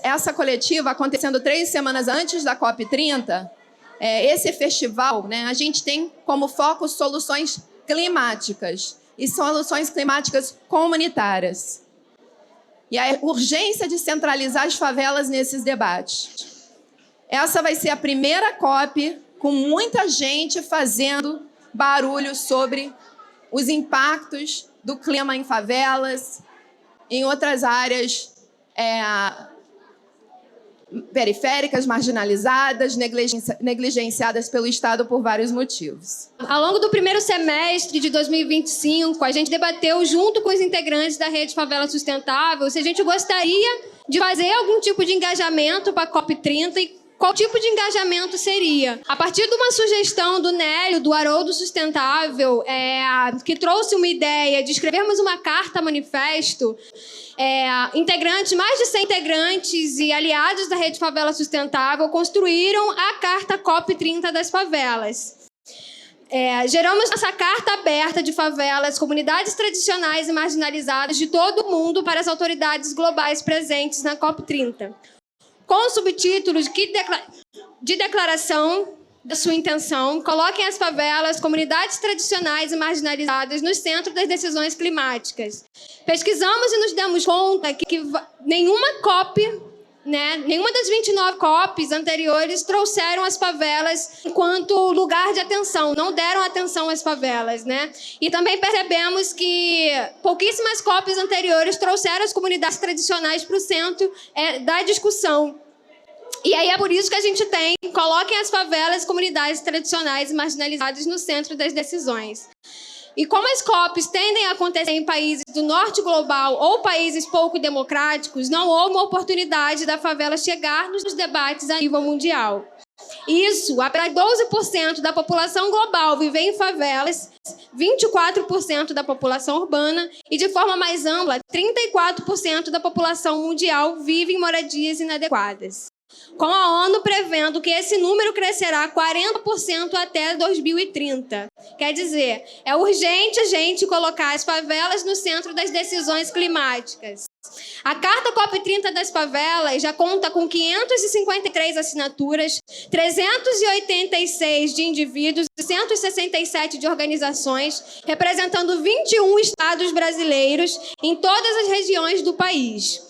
essa coletiva acontecendo 3 semanas antes da COP30, esse festival, né, a gente tem como foco soluções climáticas e soluções climáticas comunitárias. E a urgência de centralizar as favelas nesses debates. Essa vai ser a primeira COP com muita gente fazendo barulho sobre os impactos do clima em favelas, em outras áreas periféricas, marginalizadas, negligenciadas pelo Estado por vários motivos. Ao longo do primeiro semestre de 2025, a gente debateu junto com os integrantes da Rede Favela Sustentável se a gente gostaria de fazer algum tipo de engajamento para a COP30 e qual tipo de engajamento seria. A partir de uma sugestão do Nélio, do Haroldo Sustentável, que trouxe uma ideia de escrevermos uma carta manifesto, mais de 100 integrantes e aliados da Rede Favela Sustentável construíram a Carta COP30 das Favelas. Geramos essa carta aberta de favelas, comunidades tradicionais e marginalizadas de todo o mundo para as autoridades globais presentes na COP30. Com o subtítulo de declaração da sua intenção, coloquem as favelas, comunidades tradicionais e marginalizadas no centro das decisões climáticas. Pesquisamos e nos demos conta que nenhuma COP, nenhuma das 29 COPs anteriores trouxeram as favelas enquanto lugar de atenção, não deram atenção às favelas, E também percebemos que pouquíssimas COPs anteriores trouxeram as comunidades tradicionais para o centro da discussão. E aí é por isso que a gente coloquem as favelas, comunidades tradicionais e marginalizadas no centro das decisões. E como as COPs tendem a acontecer em países do norte global ou países pouco democráticos, não houve uma oportunidade da favela chegar nos debates a nível mundial. Isso, apenas 12% da população global vive em favelas, 24% da população urbana e, de forma mais ampla, 34% da população mundial vive em moradias inadequadas. Com a ONU prevendo que esse número crescerá 40% até 2030. Quer dizer, é urgente a gente colocar as favelas no centro das decisões climáticas. A Carta COP30 das Favelas já conta com 553 assinaturas, 386 de indivíduos e 167 de organizações, representando 21 estados brasileiros em todas as regiões do país.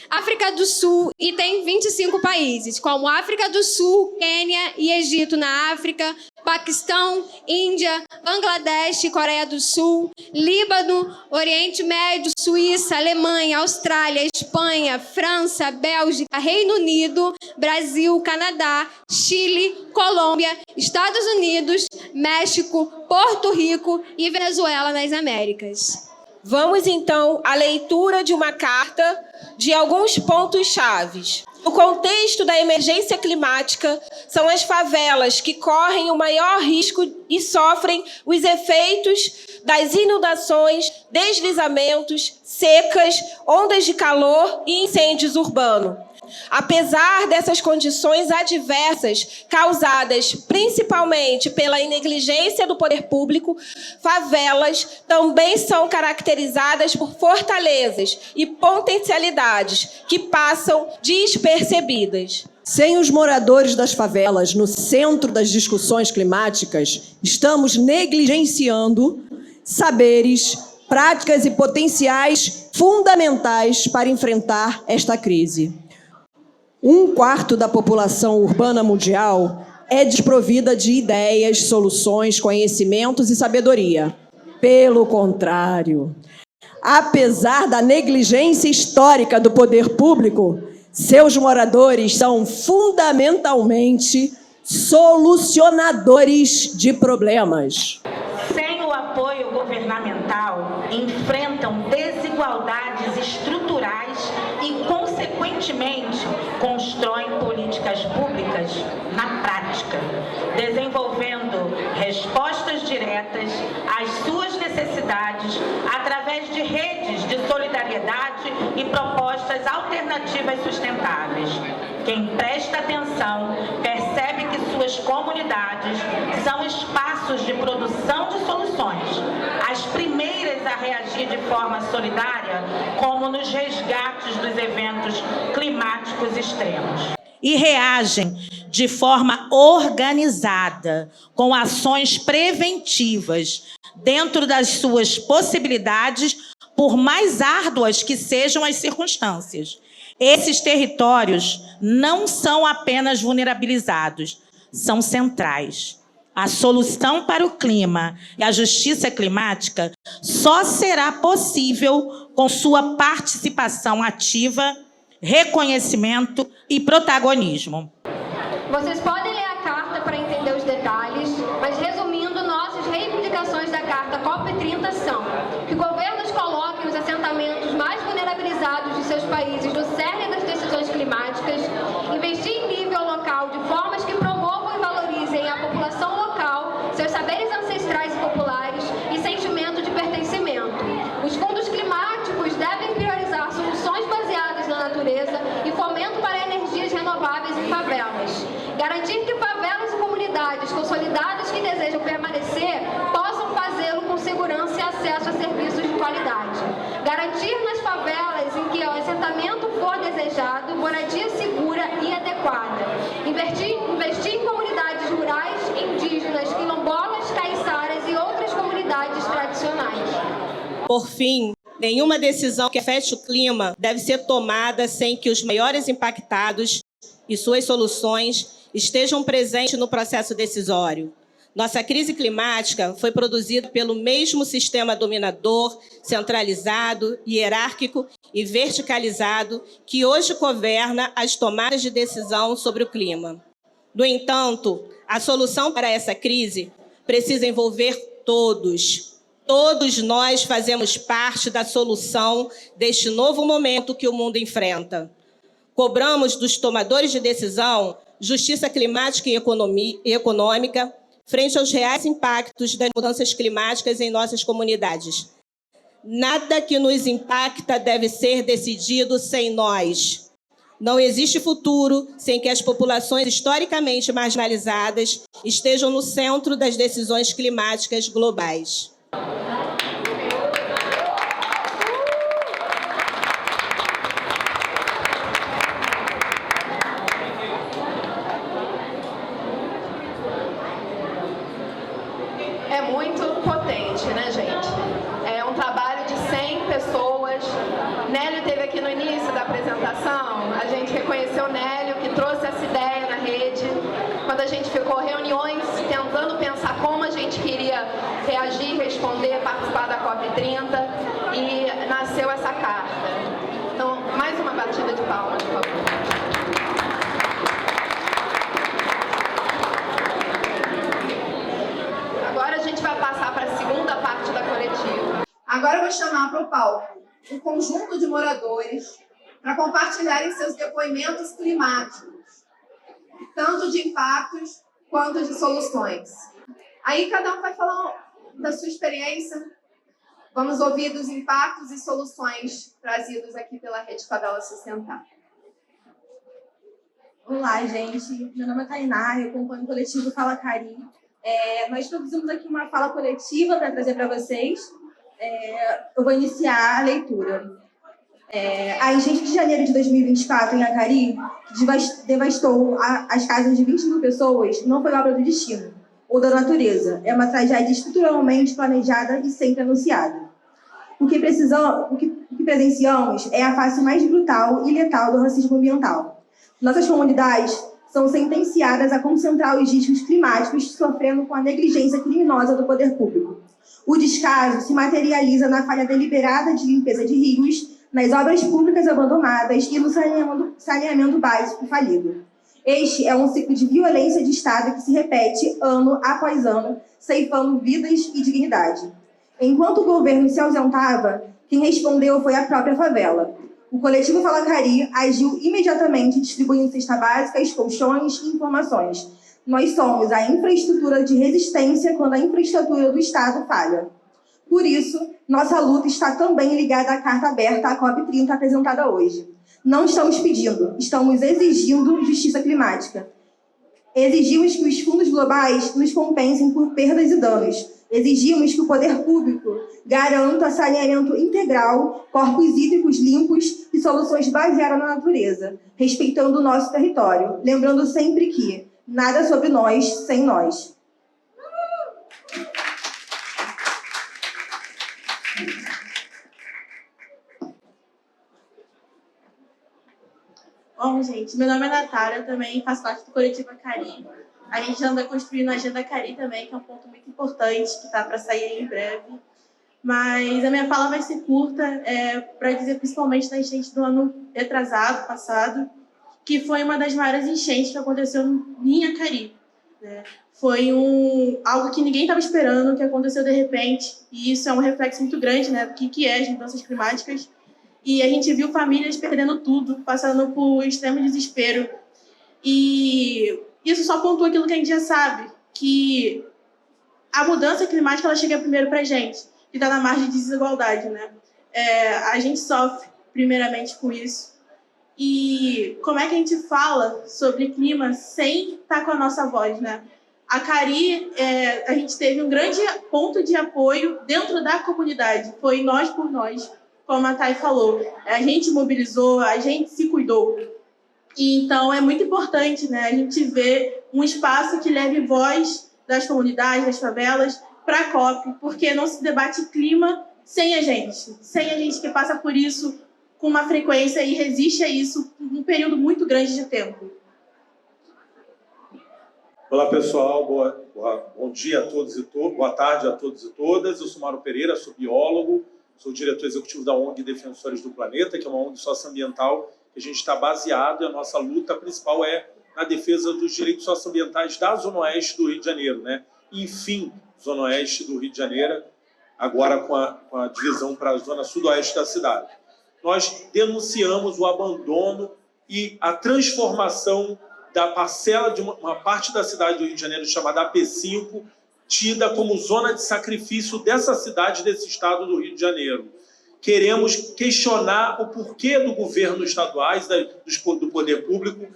África do Sul, e tem 25 países, como África do Sul, Quênia e Egito na África, Paquistão, Índia, Bangladesh, Coreia do Sul, Líbano, Oriente Médio, Suíça, Alemanha, Austrália, Espanha, França, Bélgica, Reino Unido, Brasil, Canadá, Chile, Colômbia, Estados Unidos, México, Porto Rico e Venezuela nas Américas. Vamos, então, à leitura de uma carta de alguns pontos chaves. No contexto da emergência climática, são as favelas que correm o maior risco e sofrem os efeitos das inundações, deslizamentos, secas, ondas de calor e incêndios urbanos. Apesar dessas condições adversas, causadas principalmente pela negligência do poder público, favelas também são caracterizadas por fortalezas e potencialidades que passam despercebidas. Sem os moradores das favelas no centro das discussões climáticas, estamos negligenciando saberes, práticas e potenciais fundamentais para enfrentar esta crise. 1/4 da população urbana mundial é desprovida de ideias, soluções, conhecimentos e sabedoria. Pelo contrário, apesar da negligência histórica do poder público, seus moradores são fundamentalmente solucionadores de problemas. Sem o apoio governamental, enfrentam desigualdades estruturais e, consequentemente, constroem políticas públicas na prática, desenvolvendo respostas diretas às suas necessidades através de redes de solidariedade e propostas alternativas sustentáveis. Quem presta atenção percebe que suas comunidades são espaços de produção de soluções, as primeiras a reagir de forma solidária, como nos resgates dos eventos climáticos extremos. E reagem de forma organizada, com ações preventivas, dentro das suas possibilidades, por mais árduas que sejam as circunstâncias. Esses territórios não são apenas vulnerabilizados, são centrais. A solução para o clima e a justiça climática só será possível com sua participação ativa, reconhecimento e protagonismo. Vocês podem ler a carta para entender os detalhes, mas resumindo, nossas reivindicações da carta COP30 são que governos coloquem os assentamentos mais vulnerabilizados de seus países no cerne das decisões climáticas, investir em nível local de formas que promovam e valorizem a população local, seus saberes ancestrais e populares e sentimento de pertencimento. Os fundos climáticos devem priorizar soluções baseadas na natureza e fomento para energias renováveis em favelas. Garantir que favelas e comunidades consolidadas que desejam permanecer possam fazê-lo com segurança e acesso a serviços de qualidade. Garantir nas favelas em que o assentamento for desejado moradia segura e adequada. Investir em comunidades rurais, indígenas, quilombolas, caiçaras e outras comunidades tradicionais. Por fim, nenhuma decisão que afete o clima deve ser tomada sem que os maiores impactados e suas soluções estejam presentes no processo decisório. Nossa crise climática foi produzida pelo mesmo sistema dominador, centralizado, hierárquico e verticalizado que hoje governa as tomadas de decisão sobre o clima. No entanto, a solução para essa crise precisa envolver todos. Todos nós fazemos parte da solução deste novo momento que o mundo enfrenta. Cobramos dos tomadores de decisão justiça climática e econômica frente aos reais impactos das mudanças climáticas em nossas comunidades. Nada que nos impacta deve ser decidido sem nós. Não existe futuro sem que as populações historicamente marginalizadas estejam no centro das decisões climáticas globais. É muito potente, né, gente? É um trabalho de 100 pessoas. Nélio esteve aqui no início da apresentação. A gente reconheceu o Nélio, que trouxe essa ideia na rede. Quando a gente ficou reuniões tentando pensar como a gente queria reagir, responder, participar da COP30, e nasceu essa carta. Então, mais uma batida de palmas, por favor. Agora a gente vai passar para a segunda parte da coletiva. Agora eu vou chamar para o palco um conjunto de moradores para compartilharem seus depoimentos climáticos, tanto de impactos quanto de soluções. Aí cada um vai falar da sua experiência. Vamos ouvir dos impactos e soluções trazidos aqui pela Rede Favela Sustentável. Olá, gente. Meu nome é Tainá, eu acompanho o coletivo Fala Cari. Nós produzimos aqui uma fala coletiva para trazer para vocês. Eu vou iniciar a leitura. A enchente de janeiro de 2024 em Acari, que devastou as casas de 20 mil pessoas, não foi obra do destino ou da natureza. É uma tragédia estruturalmente planejada e sempre anunciada. O que presenciamos é a face mais brutal e letal do racismo ambiental. Nossas comunidades são sentenciadas a concentrar os riscos climáticos sofrendo com a negligência criminosa do poder público. O descaso se materializa na falha deliberada de limpeza de rios, nas obras públicas abandonadas e no saneamento básico falido. Este é um ciclo de violência de Estado que se repete ano após ano, ceifando vidas e dignidade. Enquanto o governo se ausentava, quem respondeu foi a própria favela. O coletivo Fala Cari agiu imediatamente distribuindo cesta básicas, colchões e informações. Nós somos a infraestrutura de resistência quando a infraestrutura do Estado falha. Por isso, nossa luta está também ligada à carta aberta à COP30 apresentada hoje. Não estamos pedindo, estamos exigindo justiça climática. Exigimos que os fundos globais nos compensem por perdas e danos. Exigimos que o poder público garanta saneamento integral, corpos hídricos limpos e soluções baseadas na natureza, respeitando o nosso território. Lembrando sempre que nada sobre nós sem nós. Bom, gente, meu nome é Natália, eu também faço parte do coletivo Acari. A gente anda construindo a Agenda Acari também, que é um ponto muito importante, que está para sair aí em breve. Mas a minha fala vai ser curta, para dizer principalmente da enchente do ano retrasado, passado, que foi uma das maiores enchentes que aconteceu em Acari, né? Foi algo que ninguém estava esperando, que aconteceu de repente, e isso é um reflexo muito grande, né, do que é as mudanças climáticas. E a gente viu famílias perdendo tudo, passando por extremo desespero. E isso só pontua aquilo que a gente já sabe, que a mudança climática ela chega primeiro para a gente, que está na margem de desigualdade, né? A gente sofre primeiramente com isso. E como é que a gente fala sobre clima sem estar com a nossa voz, né? A Acari, a gente teve um grande ponto de apoio dentro da comunidade, foi nós por nós. Como a Thay falou, a gente mobilizou, a gente se cuidou. E, então, é muito importante, né, a gente ver um espaço que leve voz das comunidades, das favelas, para a COP, porque não se debate clima sem a gente que passa por isso com uma frequência e resiste a isso um período muito grande de tempo. Olá, pessoal. Bom dia a todos e todas. Boa tarde a todos e todas. Eu sou Mauro Pereira, sou biólogo. Sou diretor executivo da ONG Defensores do Planeta, que é uma ONG socioambiental que a gente está baseado, e a nossa luta principal é na defesa dos direitos socioambientais da Zona Oeste do Rio de Janeiro, né? Enfim, Zona Oeste do Rio de Janeiro, agora com a divisão para a Zona Sudoeste da cidade. Nós denunciamos o abandono e a transformação da parcela de uma parte da cidade do Rio de Janeiro chamada AP5, tida como zona de sacrifício dessa cidade, desse estado do Rio de Janeiro. Queremos questionar o porquê do governo estaduais, do poder público,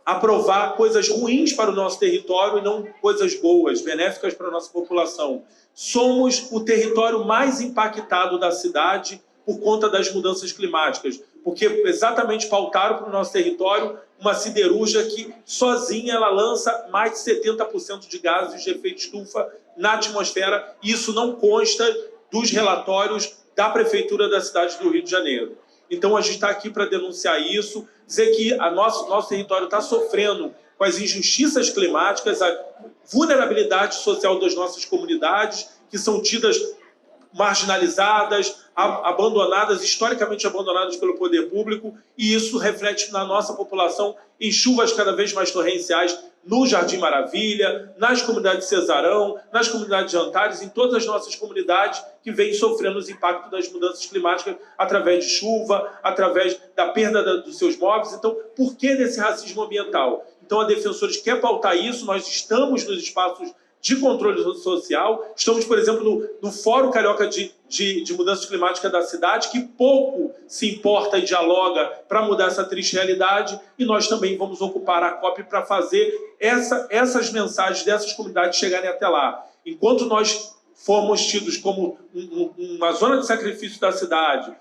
aprovar coisas ruins para o nosso território e não coisas boas, benéficas para a nossa população. Somos o território mais impactado da cidade por conta das mudanças climáticas, porque exatamente pautaram para o nosso território uma siderúrgica que sozinha ela lança mais de 70% de gases de efeito estufa na atmosfera, e isso não consta dos relatórios da Prefeitura da cidade do Rio de Janeiro. Então a gente está aqui para denunciar isso, dizer que nosso território está sofrendo com as injustiças climáticas, a vulnerabilidade social das nossas comunidades, que são tidas marginalizadas, abandonadas, historicamente abandonadas pelo poder público, e isso reflete na nossa população em chuvas cada vez mais torrenciais no Jardim Maravilha, nas comunidades de Cesarão, nas comunidades de Antares, em todas as nossas comunidades que vêm sofrendo os impactos das mudanças climáticas através de chuva, através da perda dos seus móveis. Então, por que desse racismo ambiental? Então, a Defensores quer pautar isso, nós estamos nos espaços de controle social. Estamos, por exemplo, no Fórum Carioca de Mudança Climática da cidade, que pouco se importa e dialoga para mudar essa triste realidade, e nós também vamos ocupar a COP para fazer essas mensagens dessas comunidades chegarem até lá. Enquanto nós formos tidos como uma zona de sacrifício da cidade,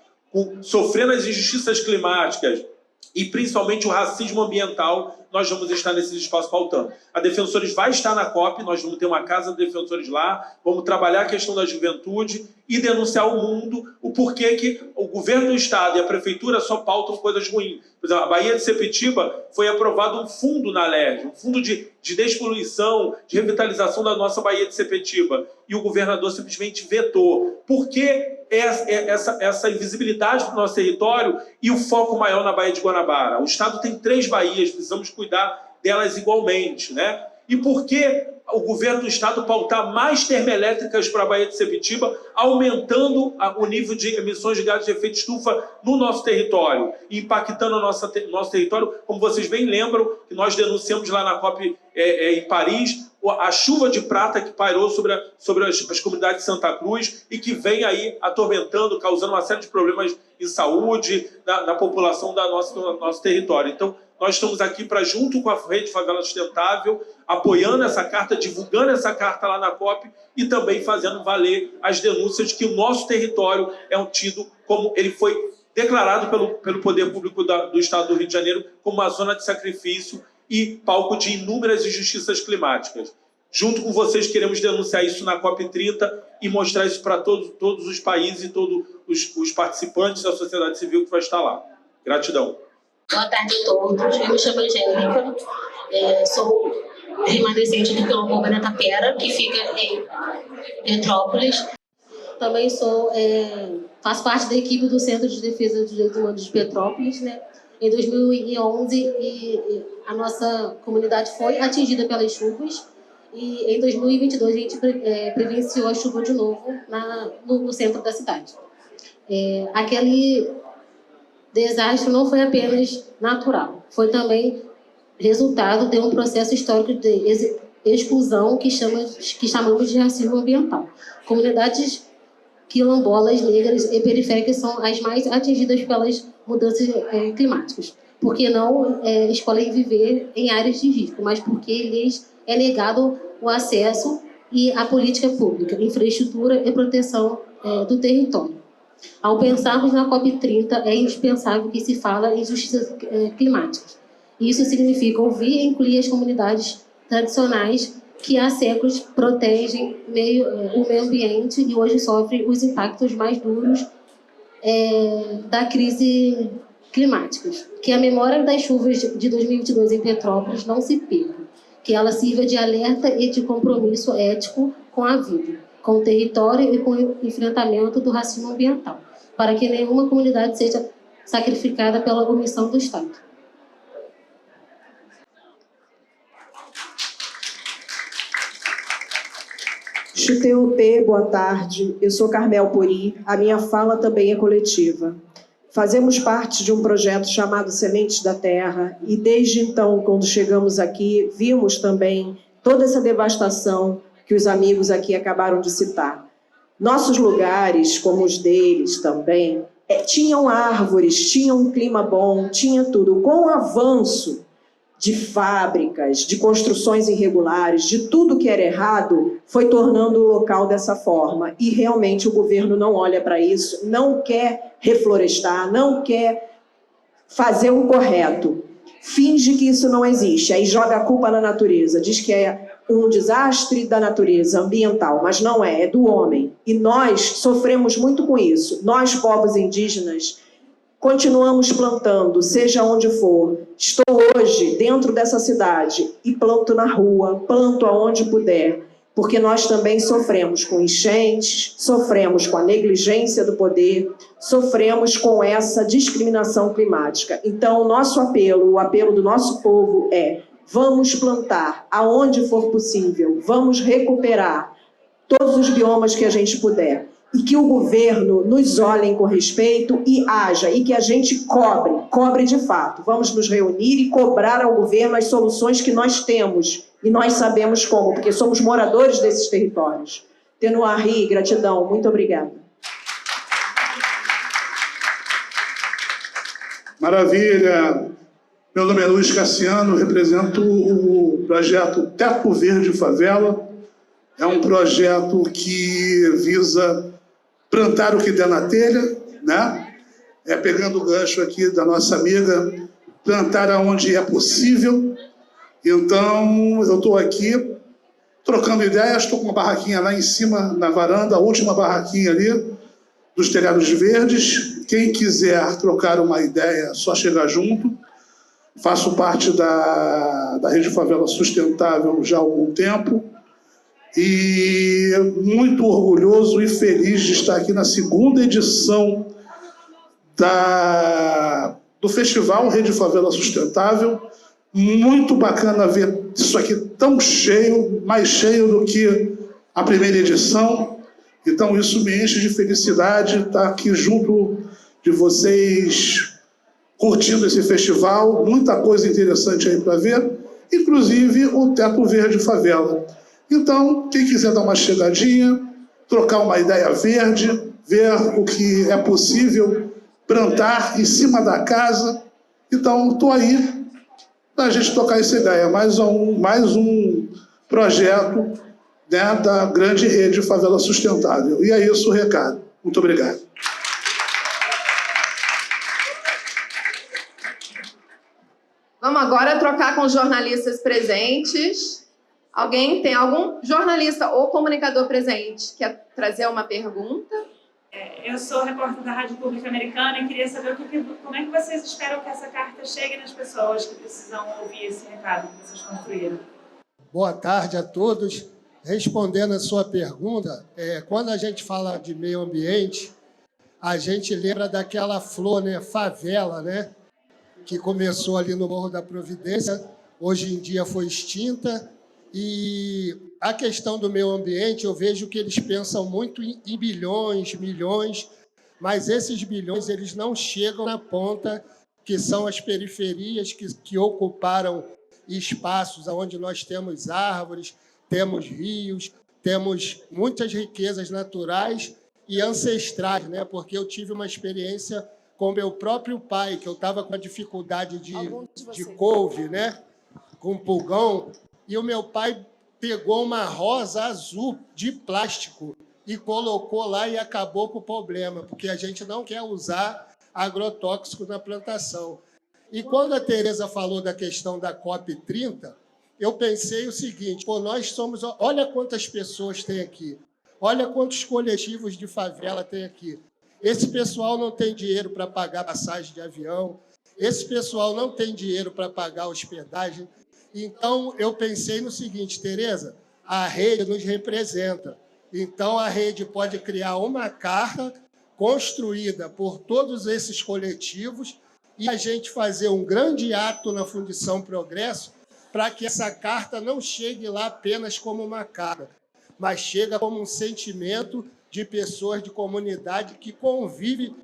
sofrendo as injustiças climáticas e principalmente o racismo ambiental, nós vamos estar nesses espaços pautando. A Defensores vai estar na COP, nós vamos ter uma casa de Defensores lá, vamos trabalhar a questão da juventude e denunciar ao mundo o porquê que o governo do Estado e a Prefeitura só pautam coisas ruins. Por exemplo, a Baía de Sepetiba foi aprovado um fundo na LERJ, um fundo de despoluição, de revitalização da nossa Baía de Sepetiba, e o governador simplesmente vetou. Por que essa invisibilidade do nosso território e o foco maior na Baía de Guanabara? O Estado tem 3 baías, precisamos cuidar delas igualmente, né? E por que o governo do Estado pautar mais termoelétricas para a Baía de Sepetiba, aumentando o nível de emissões de gases de efeito estufa no nosso território, impactando o nosso território? Como vocês bem lembram, que nós denunciamos lá na COP em Paris, a chuva de prata que pairou sobre as comunidades de Santa Cruz e que vem aí atormentando, causando uma série de problemas em saúde na população do nosso território. Então, nós estamos aqui para, junto com a Rede Favela Sustentável, apoiando essa carta, divulgando essa carta lá na COP e também fazendo valer as denúncias de que o nosso território é tido como ele foi declarado pelo Poder Público do Estado do Rio de Janeiro como uma zona de sacrifício e palco de inúmeras injustiças climáticas. Junto com vocês, queremos denunciar isso na COP30 e mostrar isso para todos os países e todos os participantes da sociedade civil que vai estar lá. Gratidão. Boa tarde a todos. Eu me chamo Angélica, sou remanescente do Quilombo Benetapera, que fica em Petrópolis. Também faço parte da equipe do Centro de Defesa dos Direitos Humanos de Petrópolis, né? Em 2011, a nossa comunidade foi atingida pelas chuvas e em 2022 a gente prevenciou a chuva de novo no centro da cidade. Aquele desastre não foi apenas natural, foi também resultado de um processo histórico de exclusão que chamamos de racismo ambiental. Comunidades quilombolas, negras e periféricas são as mais atingidas pelas mudanças climáticas, porque não escolhem viver em áreas de risco, mas porque lhes é negado o acesso e a política pública, infraestrutura e proteção do território. Ao pensarmos na COP30, é indispensável que se fale em justiça climática. Isso significa ouvir e incluir as comunidades tradicionais que há séculos protegem o meio ambiente e hoje sofrem os impactos mais duros da crise climática. Que a memória das chuvas de 2022 em Petrópolis não se perca, que ela sirva de alerta e de compromisso ético com a vida, com o território e com o enfrentamento do racismo ambiental, para que nenhuma comunidade seja sacrificada pela omissão do Estado. XTUT, boa tarde. Eu sou Carmel Pori. A minha fala também é coletiva. Fazemos parte de um projeto chamado Sementes da Terra e desde então, quando chegamos aqui, vimos também toda essa devastação que os amigos aqui acabaram de citar. Nossos lugares, como os deles também, tinham árvores, tinham um clima bom, tinha tudo. Com o avanço de fábricas, de construções irregulares, de tudo que era errado, foi tornando o local dessa forma. E realmente o governo não olha para isso, não quer reflorestar, não quer fazer o correto. Finge que isso não existe, aí joga a culpa na natureza, diz que é um desastre da natureza ambiental, mas não é do homem. E nós sofremos muito com isso. Nós, povos indígenas, continuamos plantando, seja onde for. Estou hoje dentro dessa cidade e planto na rua, planto aonde puder, porque nós também sofremos com enchentes, sofremos com a negligência do poder, sofremos com essa discriminação climática. Então, o nosso apelo, o apelo do nosso povo é: vamos plantar aonde for possível, vamos recuperar todos os biomas que a gente puder. E que o governo nos olhe com respeito e haja, e que a gente cobre de fato. Vamos nos reunir e cobrar ao governo as soluções que nós temos, e nós sabemos como, porque somos moradores desses territórios. Tenuari, gratidão, muito obrigada. Maravilha. Meu nome é Luiz Cassiano, represento o projeto Teto Verde Favela. É um projeto que visa plantar o que der na telha, né? Pegando o gancho aqui da nossa amiga, plantar aonde é possível. Então, eu estou aqui trocando ideias, estou com uma barraquinha lá em cima, na varanda, a última barraquinha ali, dos telhados verdes. Quem quiser trocar uma ideia, é só chegar junto. Faço parte da Rede Favela Sustentável já há algum tempo. E muito orgulhoso e feliz de estar aqui na segunda edição do Festival Rede Favela Sustentável. Muito bacana ver isso aqui tão cheio, mais cheio do que a primeira edição. Então isso me enche de felicidade estar aqui junto de vocês, curtindo esse festival. Muita coisa interessante aí para ver. inclusive o Teto Verde Favela. Então, quem quiser dar uma chegadinha, trocar uma ideia verde, ver o que é possível plantar em cima da casa, então estou aí para a gente tocar essa ideia. Mais um projeto, né, da grande rede Favela Sustentável. E é isso o recado. Muito obrigado. Vamos agora trocar com os jornalistas presentes. Tem algum jornalista ou comunicador presente que quer trazer uma pergunta? Eu sou repórter da Rádio Pública Americana e queria saber como é que vocês esperam que essa carta chegue nas pessoas que precisam ouvir esse recado que vocês construíram. Boa tarde a todos. Respondendo a sua pergunta, quando a gente fala de meio ambiente, a gente lembra daquela flor, né, favela, né, que começou ali no Morro da Providência, hoje em dia foi extinta. E a questão do meio ambiente, eu vejo que eles pensam muito em bilhões, milhões, mas esses bilhões eles não chegam na ponta, que são as periferias que ocuparam espaços onde nós temos árvores, temos rios, temos muitas riquezas naturais e ancestrais, né? Porque eu tive uma experiência com meu próprio pai, que eu estava com a dificuldade de couve, né? Com pulgão, e o meu pai pegou uma rosa azul de plástico e colocou lá e acabou com o problema, porque a gente não quer usar agrotóxico na plantação. E quando a Tereza falou da questão da COP30, eu pensei o seguinte, nós somos... Olha quantas pessoas tem aqui, olha quantos coletivos de favela tem aqui. Esse pessoal não tem dinheiro para pagar passagem de avião, esse pessoal não tem dinheiro para pagar hospedagem. Então, eu pensei no seguinte, Tereza, a rede nos representa. Então, a rede pode criar uma carta construída por todos esses coletivos e a gente fazer um grande ato na Fundição Progresso para que essa carta não chegue lá apenas como uma carta, mas chega como um sentimento de pessoas de comunidade que convivem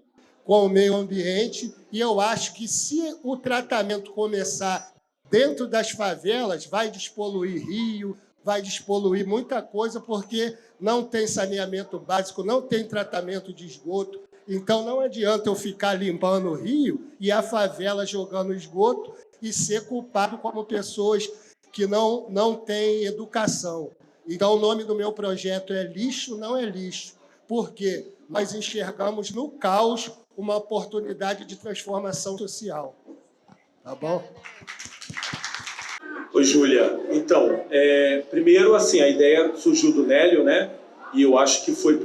com o meio ambiente. E eu acho que, se o tratamento começar dentro das favelas, vai despoluir rio, vai despoluir muita coisa, porque não tem saneamento básico, não tem tratamento de esgoto. Então, não adianta eu ficar limpando o rio e a favela jogando esgoto e ser culpado como pessoas que não têm educação. Então, o nome do meu projeto é Lixo Não é Lixo, porque nós enxergamos no caos uma oportunidade de transformação social. Tá bom? Oi, Júlia. Então, primeiro, assim, a ideia surgiu do Nélio, né? E eu acho que foi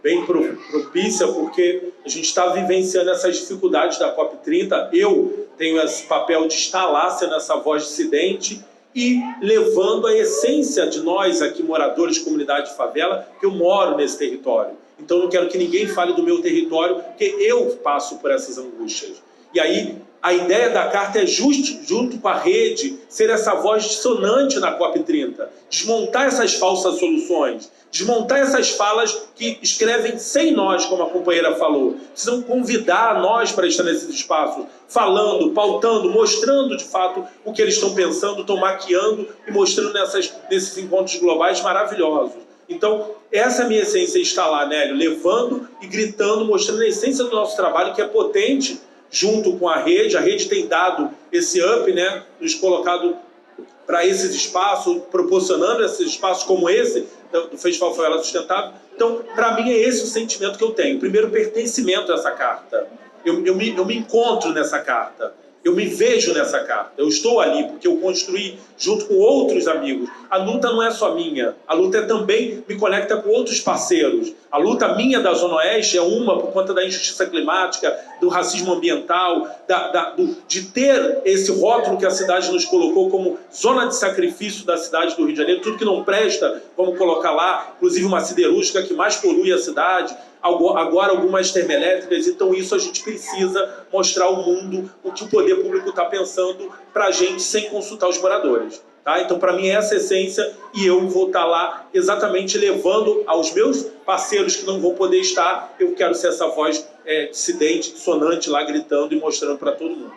bem propícia, porque a gente está vivenciando essas dificuldades da COP30. Eu tenho esse papel de estar lá, sendo essa voz dissidente e levando a essência de nós aqui, moradores de comunidade de favela, que eu moro nesse território. Então, eu não quero que ninguém fale do meu território, porque eu passo por essas angústias. E aí, a ideia da carta é junto com a rede, ser essa voz dissonante na COP30, desmontar essas falsas soluções, desmontar essas falas que escrevem sem nós, como a companheira falou. Precisam convidar nós para estar nesses espaços, falando, pautando, mostrando de fato o que eles estão pensando, estão maquiando e mostrando nesses encontros globais maravilhosos. Então, essa é a minha essência, estar lá, Nélio, levando e gritando, mostrando a essência do nosso trabalho, que é potente, junto com a rede tem dado esse up, né, nos colocado para esses espaços, proporcionando esses espaços como esse, do Festival Favela Sustentável. Então, para mim, é esse o sentimento que eu tenho. Primeiro, pertencimento a essa carta. Eu me encontro nessa carta. Eu me vejo nessa carta. Eu estou ali porque eu construí junto com outros amigos. A luta não é só minha. A luta também me conecta com outros parceiros. A luta minha da Zona Oeste é uma por conta da injustiça climática, do racismo ambiental, de ter esse rótulo que a cidade nos colocou como zona de sacrifício da cidade do Rio de Janeiro. Tudo que não presta, vamos colocar lá, inclusive uma siderúrgica que mais polui a cidade, agora algumas termoelétricas. Então isso a gente precisa mostrar ao mundo o que o poder público está pensando para a gente sem consultar os moradores. Tá? Então, para mim, é essa essência, e eu vou estar lá exatamente levando aos meus parceiros que não vão poder estar. Eu quero ser essa voz dissidente, dissonante lá, gritando e mostrando para todo mundo.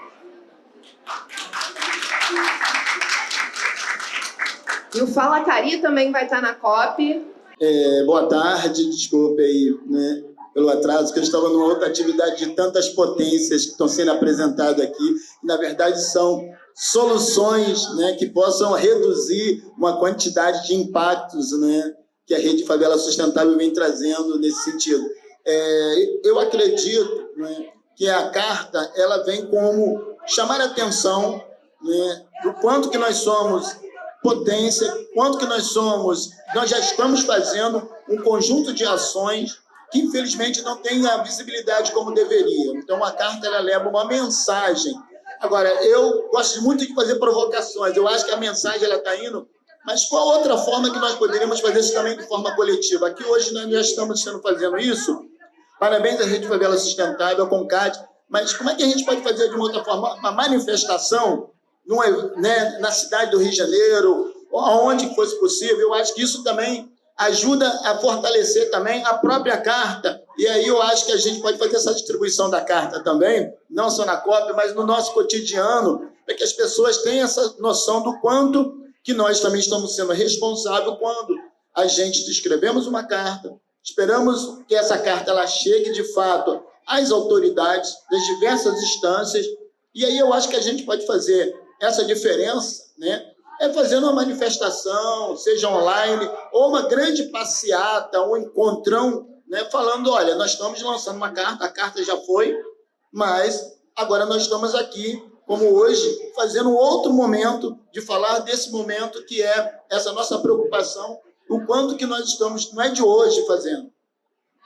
E o Fala Cari também vai estar na COP. Boa tarde, desculpe aí, né, pelo atraso, que eu estava numa outra atividade de tantas potências que estão sendo apresentadas aqui. Na verdade, são soluções, né, que possam reduzir uma quantidade de impactos, né, que a Rede Favela Sustentável vem trazendo nesse sentido. Eu acredito, né, que a carta ela vem como chamar a atenção, né, do quanto que nós somos potência, quanto que nós já estamos fazendo um conjunto de ações que, infelizmente, não tem a visibilidade como deveria. Então, a carta ela leva uma mensagem. Agora, eu gosto muito de fazer provocações, eu acho que a mensagem está indo, mas qual outra forma que nós poderíamos fazer isso também de forma coletiva? Aqui hoje nós já estamos fazendo isso, parabéns à Rede Favela Sustentável, à CONCAD, mas como é que a gente pode fazer de uma outra forma? Uma manifestação na cidade do Rio de Janeiro, aonde fosse possível. Eu acho que isso também ajuda a fortalecer também a própria carta, e aí eu acho que a gente pode fazer essa distribuição da carta também, não só na COP, mas no nosso cotidiano, para que as pessoas tenham essa noção do quanto que nós também estamos sendo responsáveis quando a gente escrevemos uma carta, esperamos que essa carta ela chegue de fato às autoridades das diversas instâncias, e aí eu acho que a gente pode fazer essa diferença, né? Fazendo uma manifestação, seja online, ou uma grande passeata, um encontrão, né? Falando, olha, nós estamos lançando uma carta, a carta já foi, mas agora nós estamos aqui, como hoje, fazendo um outro momento de falar desse momento que é essa nossa preocupação, o quanto que nós estamos, não é de hoje fazendo,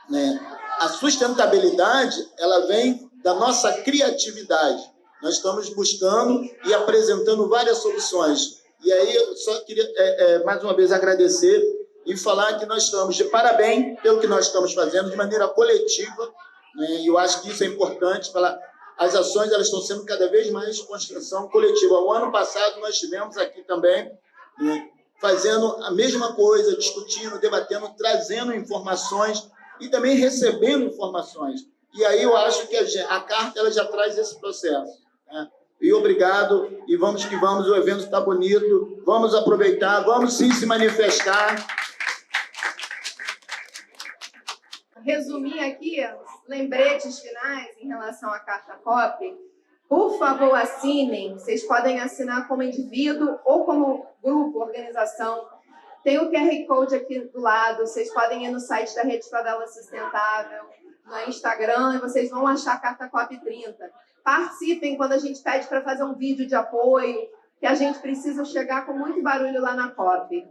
né? A sustentabilidade, ela vem da nossa criatividade. Nós estamos buscando e apresentando várias soluções. E aí eu só queria, mais uma vez, agradecer e falar que nós estamos de parabéns pelo que nós estamos fazendo de maneira coletiva, né? E eu acho que isso é importante. As ações elas estão sendo cada vez mais de construção coletiva. O ano passado nós estivemos aqui também, né, fazendo a mesma coisa, discutindo, debatendo, trazendo informações e também recebendo informações. E aí eu acho que a carta ela já traz esse processo, né? E obrigado, e vamos que vamos, o evento está bonito, vamos aproveitar, vamos sim se manifestar. Resumir aqui os lembretes finais em relação à Carta COP. Por favor, assinem. Vocês podem assinar como indivíduo ou como grupo, organização. Tem o QR Code aqui do lado. Vocês podem ir no site da Rede Favela Sustentável, no Instagram, e vocês vão achar a Carta COP 30. Participem quando a gente pede para fazer um vídeo de apoio, que a gente precisa chegar com muito barulho lá na COP.